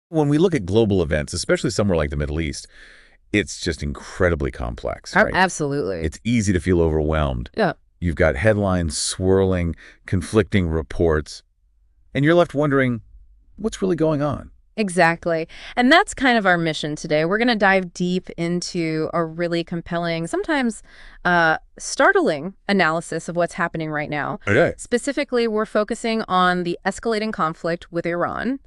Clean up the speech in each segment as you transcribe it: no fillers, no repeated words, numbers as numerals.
When we look at global events, especially somewhere like the Middle East, it's just incredibly complex, right? Absolutely. It's easy to feel overwhelmed. Yeah. You've got headlines swirling, conflicting reports, and you're left wondering, what's really going on? Exactly. And that's kind of our mission today. We're going to dive deep into a really compelling, sometimes startling analysis of what's happening right now. Okay. Specifically, we're focusing on the escalating conflict with Iran,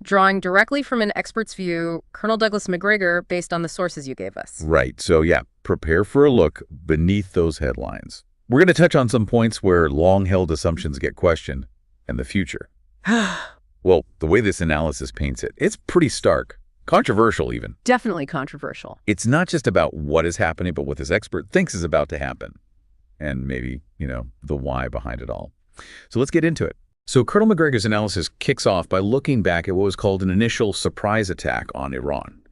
drawing directly from an expert's view, Colonel Douglas Macgregor, based on the sources you gave us. Right. So yeah, prepare for a look beneath those headlines. We're going to touch on some points where long-held assumptions get questioned and the future. Well, the way this analysis paints it, it's pretty stark, controversial even. Definitely controversial. It's not just about what is happening, but what this expert thinks is about to happen. And maybe, the why behind it all. So let's get into it. So Colonel Macgregor's analysis kicks off by looking back at what was called an initial surprise attack on Iran.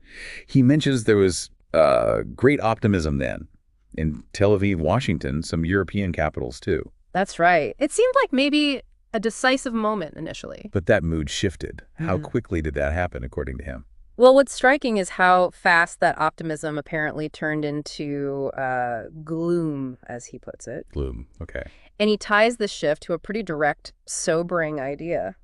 He mentions there was great optimism then in Tel Aviv, Washington, some European capitals too. That's right. It seemed like maybe a decisive moment initially. But that mood shifted. How quickly did that happen, according to him? Well, what's striking is how fast that optimism apparently turned into gloom, as he puts it. Gloom, okay. And he ties this shift to a pretty direct, sobering idea.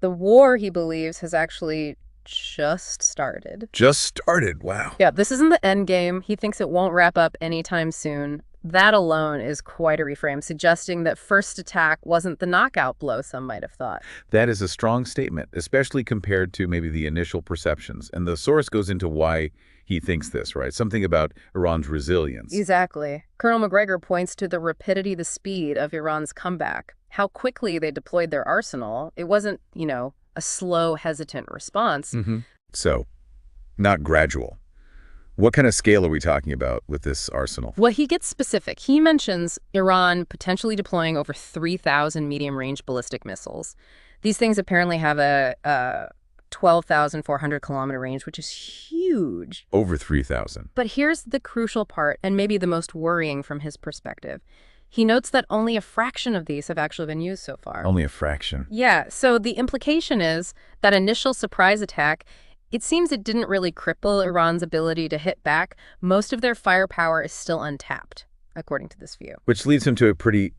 The war, he believes, has actually just started. Just started, wow. Yeah, this isn't the end game. He thinks it won't wrap up anytime soon. That alone is quite a reframe, suggesting that first attack wasn't the knockout blow some might have thought. That is a strong statement, especially compared to maybe the initial perceptions. And the source goes into why he thinks this, right? Something about Iran's resilience. Exactly. Colonel Macgregor points to the rapidity, the speed of Iran's comeback, how quickly they deployed their arsenal. It wasn't, a slow, hesitant response. So, not gradual. What kind of scale are we talking about with this arsenal? Well, he gets specific. He mentions Iran potentially deploying over 3,000 medium-range ballistic missiles. These things apparently have a 12,400-kilometer range, which is huge. Over 3,000. But here's the crucial part, and maybe the most worrying from his perspective. He notes that only a fraction of these have actually been used so far. Only a fraction. Yeah, so the implication is that initial surprise attack, it seems it didn't really cripple Iran's ability to hit back. Most of their firepower is still untapped, according to this view. Which leads him to a pretty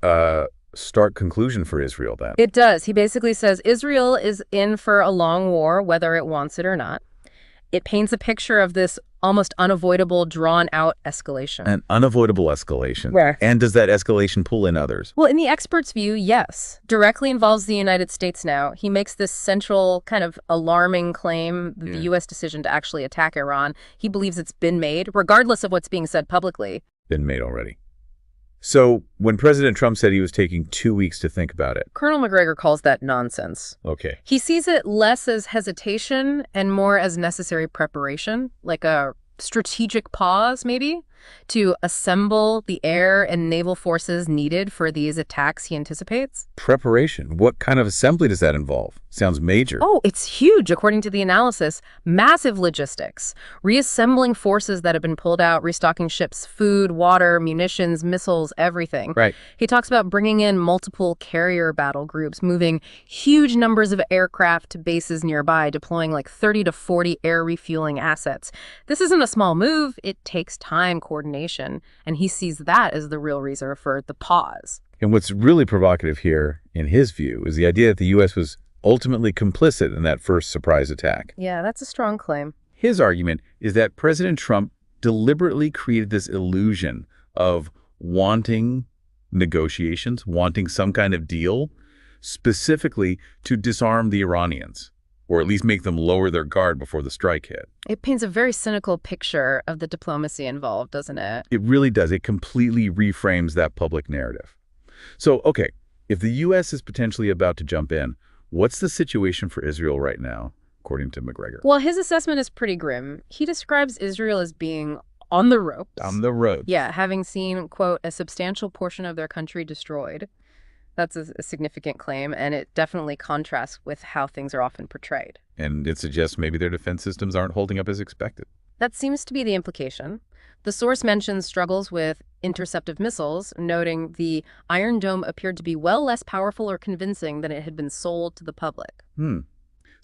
stark conclusion for Israel then. It does. He basically says Israel is in for a long war, whether it wants it or not. It paints a picture of this almost unavoidable, drawn-out escalation. An unavoidable escalation. Where? And does that escalation pull in others? Well, in the expert's view, yes. Directly involves the United States now. He makes this central kind of alarming claim, the U.S. decision to actually attack Iran. He believes it's been made, regardless of what's being said publicly. Been made already. So when President Trump said he was taking 2 weeks to think about it. Colonel Macgregor calls that nonsense. Okay. He sees it less as hesitation and more as necessary preparation, like a strategic pause, maybe, to assemble the air and naval forces needed for these attacks he anticipates. Preparation. What kind of assembly does that involve? Sounds major. Oh, it's huge, according to the analysis. Massive logistics. Reassembling forces that have been pulled out, restocking ships, food, water, munitions, missiles, everything. Right. He talks about bringing in multiple carrier battle groups, moving huge numbers of aircraft to bases nearby, deploying like 30 to 40 air refueling assets. This isn't a small move. It takes time, coordination, and he sees that as the real reason for the pause. And what's really provocative here, in his view, is the idea that the U.S. was ultimately complicit in that first surprise attack. Yeah, that's a strong claim. His argument is that President Trump deliberately created this illusion of wanting negotiations, wanting some kind of deal, specifically to disarm the Iranians, or at least make them lower their guard before the strike hit. It paints a very cynical picture of the diplomacy involved, doesn't it? It really does. It completely reframes that public narrative. So, okay, if the U.S. is potentially about to jump in, what's the situation for Israel right now, according to Macgregor? Well, his assessment is pretty grim. He describes Israel as being on the ropes. On the road. Yeah, having seen, quote, a substantial portion of their country destroyed. That's a significant claim, and it definitely contrasts with how things are often portrayed. And it suggests maybe their defense systems aren't holding up as expected. That seems to be the implication. The source mentions struggles with interceptive missiles, noting the Iron Dome appeared to be well less powerful or convincing than it had been sold to the public.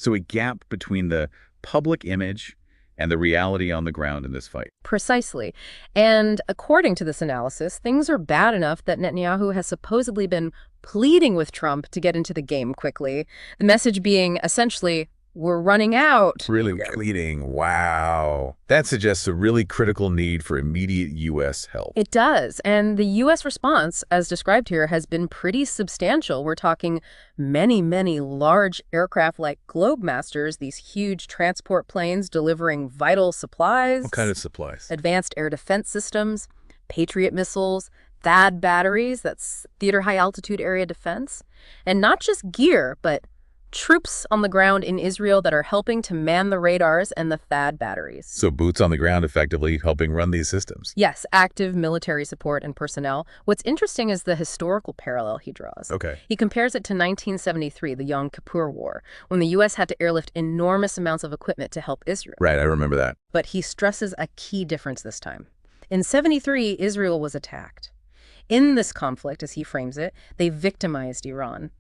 So a gap between the public image and the reality on the ground in this fight. Precisely. And according to this analysis, things are bad enough that Netanyahu has supposedly been pleading with Trump to get into the game quickly. The message being essentially, we're running out. Really pleading. Wow. That suggests a really critical need for immediate U.S. help. It does. And the U.S. response, as described here, has been pretty substantial. We're talking many, many large aircraft like Globemasters, these huge transport planes delivering vital supplies. What kind of supplies? Advanced air defense systems, Patriot missiles, THAAD batteries, that's Theater High Altitude Area Defense. And not just gear, but troops on the ground in Israel that are helping to man the radars and the THAAD batteries. So boots on the ground effectively helping run these systems. Yes, active military support and personnel. What's interesting is the historical parallel he draws. Okay. He compares it to 1973, the Yom Kippur War, when the U.S. had to airlift enormous amounts of equipment to help Israel. Right, I remember that. But he stresses a key difference this time. In 73, Israel was attacked. In this conflict, as he frames it, they victimized Iran.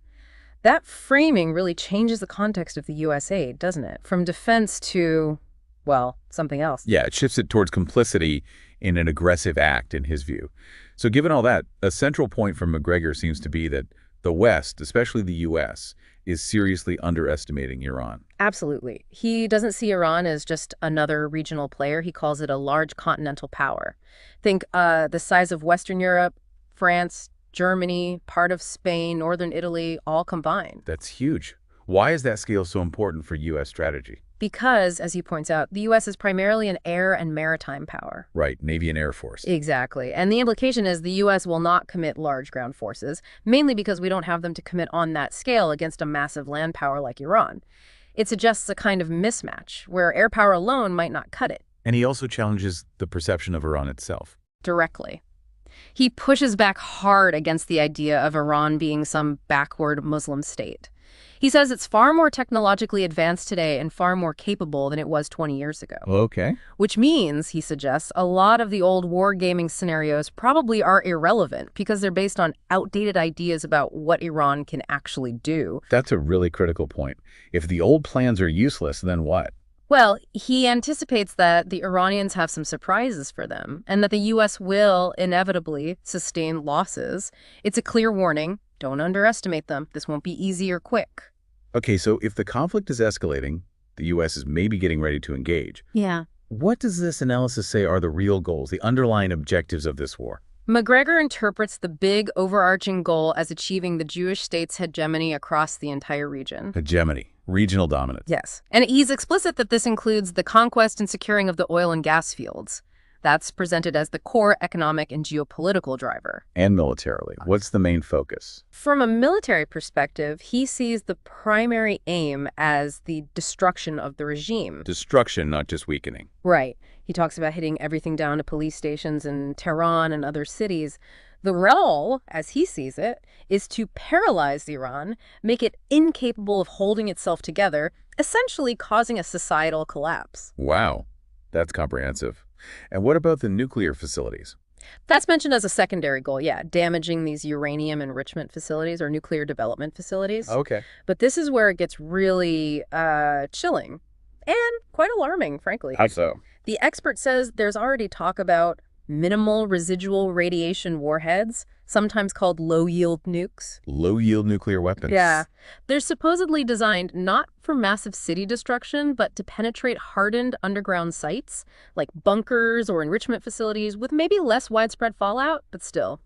That framing really changes the context of the U.S. aid, doesn't it? From defense to, well, something else. Yeah, it shifts it towards complicity in an aggressive act, in his view. So given all that, a central point from Macgregor seems to be that the West, especially the U.S., is seriously underestimating Iran. Absolutely. He doesn't see Iran as just another regional player. He calls it a large continental power. Think the size of Western Europe, France, Germany, part of Spain, northern Italy, all combined. That's huge. Why is that scale so important for U.S. strategy? Because, as he points out, the U.S. is primarily an air and maritime power. Right, Navy and Air Force. Exactly. And the implication is the U.S. will not commit large ground forces, mainly because we don't have them to commit on that scale against a massive land power like Iran. It suggests a kind of mismatch, where air power alone might not cut it. And he also challenges the perception of Iran itself. Directly. He pushes back hard against the idea of Iran being some backward Muslim state. He says it's far more technologically advanced today and far more capable than it was 20 years ago. Okay. Which means, he suggests, a lot of the old wargaming scenarios probably are irrelevant because they're based on outdated ideas about what Iran can actually do. That's a really critical point. If the old plans are useless, then what? Well, he anticipates that the Iranians have some surprises for them and that the U.S. will inevitably sustain losses. It's a clear warning. Don't underestimate them. This won't be easy or quick. Okay, so if the conflict is escalating, the U.S. is maybe getting ready to engage. Yeah. What does this analysis say are the real goals, the underlying objectives of this war? Macgregor interprets the big overarching goal as achieving the Jewish state's hegemony across the entire region. Hegemony. Regional dominance. Yes. And he's explicit that this includes the conquest and securing of the oil and gas fields. That's presented as the core economic and geopolitical driver. And militarily. What's the main focus? From a military perspective, he sees the primary aim as the destruction of the regime. Destruction, not just weakening. Right. He talks about hitting everything down to police stations in Tehran and other cities. The role, as he sees it, is to paralyze Iran, make it incapable of holding itself together, essentially causing a societal collapse. Wow. That's comprehensive. And what about the nuclear facilities? That's mentioned as a secondary goal, yeah, damaging these uranium enrichment facilities or nuclear development facilities. Okay. But this is where it gets really chilling and quite alarming, frankly. How so? The expert says there's already talk about minimal residual radiation warheads, sometimes called low-yield nukes. Low-yield nuclear weapons. Yeah. They're supposedly designed not for massive city destruction, but to penetrate hardened underground sites, like bunkers or enrichment facilities, with maybe less widespread fallout, but still,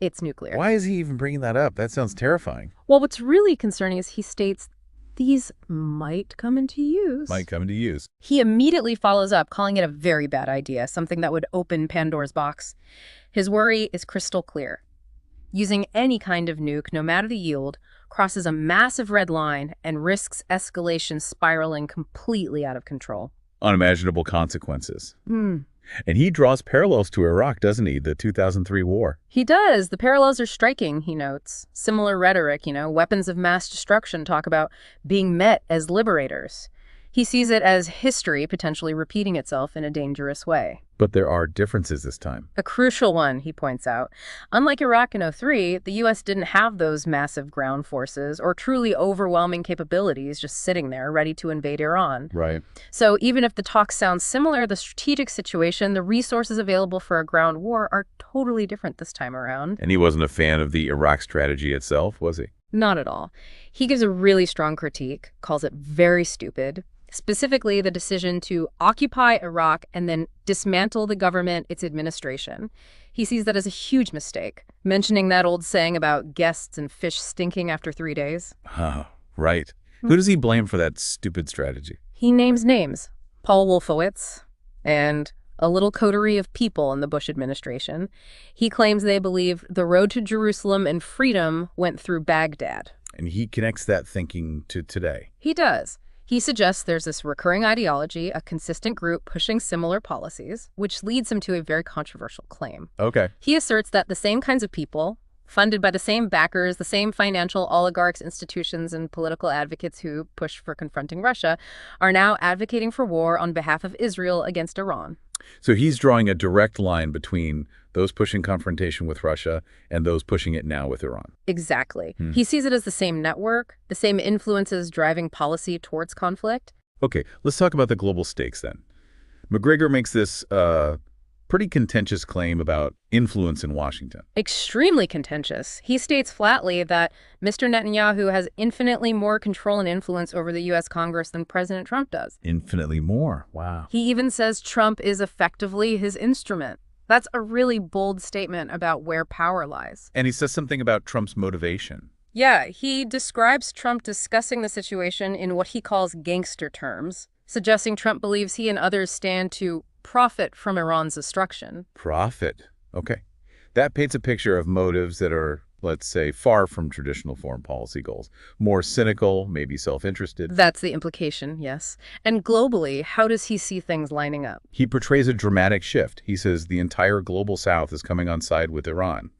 it's nuclear. Why is he even bringing that up? That sounds terrifying. Well, what's really concerning is he states these might come into use. Might come into use. He immediately follows up, calling it a very bad idea, something that would open Pandora's box. His worry is crystal clear. Using any kind of nuke, no matter the yield, crosses a massive red line and risks escalation spiraling completely out of control. Unimaginable consequences. And he draws parallels to Iraq, doesn't he? The 2003 war. He does. The parallels are striking, he notes. Similar rhetoric, weapons of mass destruction talk about being met as liberators. He sees it as history potentially repeating itself in a dangerous way. But there are differences this time. A crucial one, he points out. Unlike Iraq in '03, the U.S. didn't have those massive ground forces or truly overwhelming capabilities just sitting there ready to invade Iran. Right. So even if the talk sounds similar, the strategic situation, the resources available for a ground war are totally different this time around. And he wasn't a fan of the Iraq strategy itself, was he? Not at all. He gives a really strong critique, calls it very stupid. Specifically, the decision to occupy Iraq and then dismantle the government, its administration. He sees that as a huge mistake, mentioning that old saying about guests and fish stinking after 3 days. Oh, right. Who does he blame for that stupid strategy? He names names. Paul Wolfowitz and a little coterie of people in the Bush administration. He claims they believe the road to Jerusalem and freedom went through Baghdad. And he connects that thinking to today. He does. He suggests there's this recurring ideology, a consistent group pushing similar policies, which leads him to a very controversial claim. Okay. He asserts that the same kinds of people, funded by the same backers, the same financial oligarchs, institutions, and political advocates who push for confronting Russia, are now advocating for war on behalf of Israel against Iran. So he's drawing a direct line between those pushing confrontation with Russia and those pushing it now with Iran. Exactly. He sees it as the same network, the same influences driving policy towards conflict. Okay, let's talk about the global stakes then. Macgregor makes this pretty contentious claim about influence in Washington. Extremely contentious. He states flatly that Mr. Netanyahu has infinitely more control and influence over the U.S. Congress than President Trump does. Infinitely more. Wow. He even says Trump is effectively his instrument. That's a really bold statement about where power lies. And he says something about Trump's motivation. Yeah, he describes Trump discussing the situation in what he calls gangster terms, suggesting Trump believes he and others stand to profit from Iran's destruction. Profit. Okay. That paints a picture of motives that are, let's say, far from traditional foreign policy goals. More cynical, maybe self-interested. That's the implication, yes. And globally, how does he see things lining up? He portrays a dramatic shift. He says the entire global south is coming on side with Iran,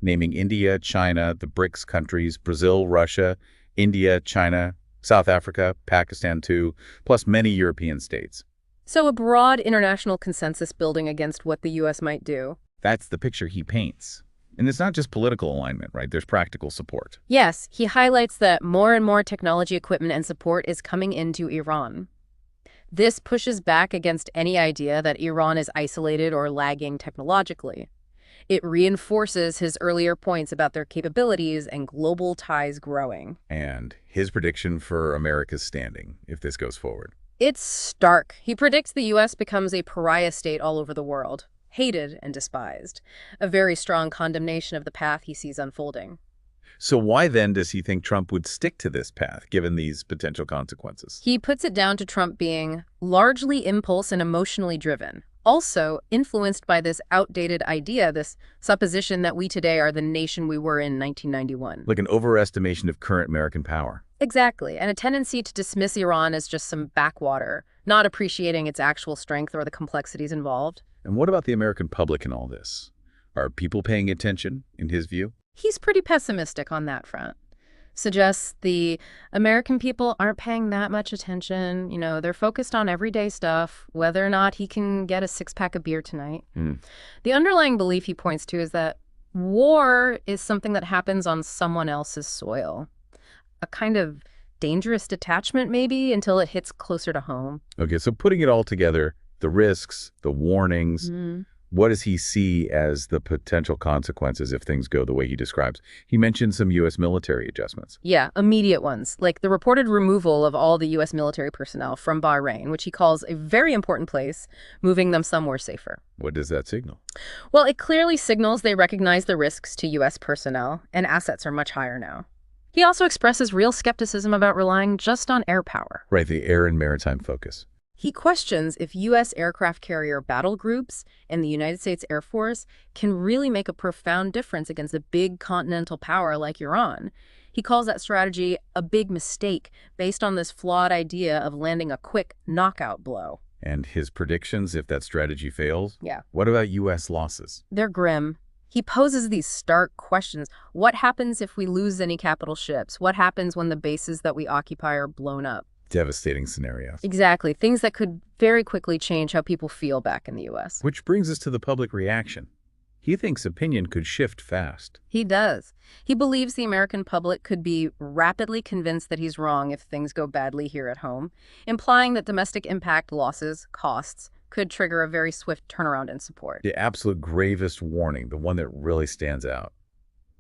naming India, China, the BRICS countries, Brazil, Russia, India, China, South Africa, Pakistan too, plus many European states. So a broad international consensus building against what the U.S. might do. That's the picture he paints. And it's not just political alignment, right? There's practical support. Yes, he highlights that more and more technology equipment and support is coming into Iran. This pushes back against any idea that Iran is isolated or lagging technologically. It reinforces his earlier points about their capabilities and global ties growing. And his prediction for America's standing, if this goes forward. It's stark. He predicts the U.S. becomes a pariah state all over the world, hated and despised. A very strong condemnation of the path he sees unfolding. So why then does he think Trump would stick to this path, given these potential consequences? He puts it down to Trump being largely impulse and emotionally driven, also influenced by this outdated idea, this supposition that we today are the nation we were in 1991. Like an overestimation of current American power. Exactly, and a tendency to dismiss Iran as just some backwater, not appreciating its actual strength or the complexities involved. And what about the American public in all this? Are people paying attention, in his view? He's pretty pessimistic on that front. Suggests the American people aren't paying that much attention. You know, they're focused on everyday stuff, whether or not he can get a six-pack of beer tonight. The underlying belief he points to is that war is something that happens on someone else's soil. A kind of dangerous detachment, maybe, until it hits closer to home. Okay, so putting it all together, the risks, the warnings, what does he see as the potential consequences if things go the way he describes? He mentioned some U.S. military adjustments. Yeah, immediate ones, like the reported removal of all the U.S. military personnel from Bahrain, which he calls a very important place, moving them somewhere safer. What does that signal? Well, it clearly signals they recognize the risks to U.S. personnel, and assets are much higher now. He also expresses real skepticism about relying just on air power. Right, the air and maritime focus. He questions if U.S. aircraft carrier battle groups and the United States Air Force can really make a profound difference against a big continental power like Iran. He calls that strategy a big mistake based on this flawed idea of landing a quick knockout blow. And his predictions if that strategy fails? Yeah. What about U.S. losses? They're grim. He poses these stark questions. What happens if we lose any capital ships? What happens when the bases that we occupy are blown up? Devastating scenarios. Exactly. Things that could very quickly change how people feel back in the U.S. Which brings us to the public reaction. He thinks opinion could shift fast. He does. He believes the American public could be rapidly convinced that he's wrong if things go badly here at home, implying that domestic impact losses, costs, could trigger a very swift turnaround in support. The absolute gravest warning, the one that really stands out.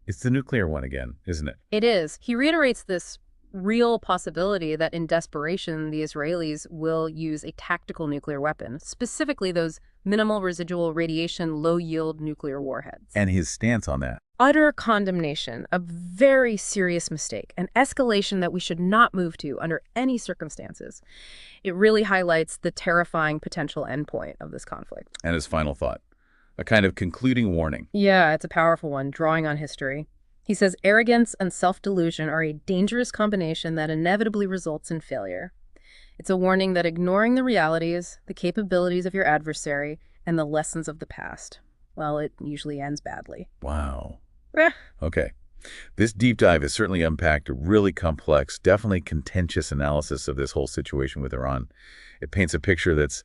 It's the nuclear one again, isn't it? It is. He reiterates this real possibility that in desperation, the Israelis will use a tactical nuclear weapon, specifically those minimal residual radiation, low-yield nuclear warheads. And his stance on that. Utter condemnation, a very serious mistake, an escalation that we should not move to under any circumstances. It really highlights the terrifying potential endpoint of this conflict. And his final thought, a kind of concluding warning. Yeah, it's a powerful one, drawing on history. He says arrogance and self-delusion are a dangerous combination that inevitably results in failure. It's a warning that ignoring the realities, the capabilities of your adversary, and the lessons of the past, well, it usually ends badly. Wow. Okay. This deep dive has certainly unpacked a really complex, definitely contentious analysis of this whole situation with Iran. It paints a picture that's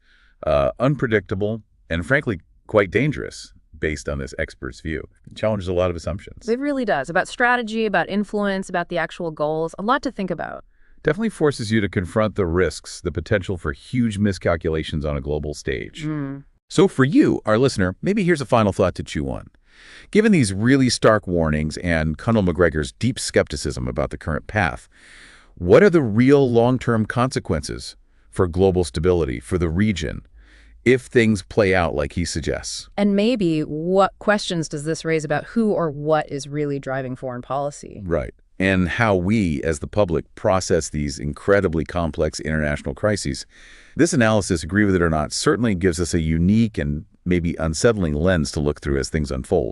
unpredictable and, frankly, quite dangerous based on this expert's view. It challenges a lot of assumptions. It really does. About strategy, about influence, about the actual goals. A lot to think about. Definitely forces you to confront the risks, the potential for huge miscalculations on a global stage. So for you, our listener, maybe here's a final thought to chew on. Given these really stark warnings and Colonel Macgregor's deep skepticism about the current path, what are the real long-term consequences for global stability, for the region, if things play out like he suggests? And maybe what questions does this raise about who or what is really driving foreign policy? Right. And how we, as the public, process these incredibly complex international crises. This analysis, agree with it or not, certainly gives us a unique and maybe unsettling lens to look through as things unfold.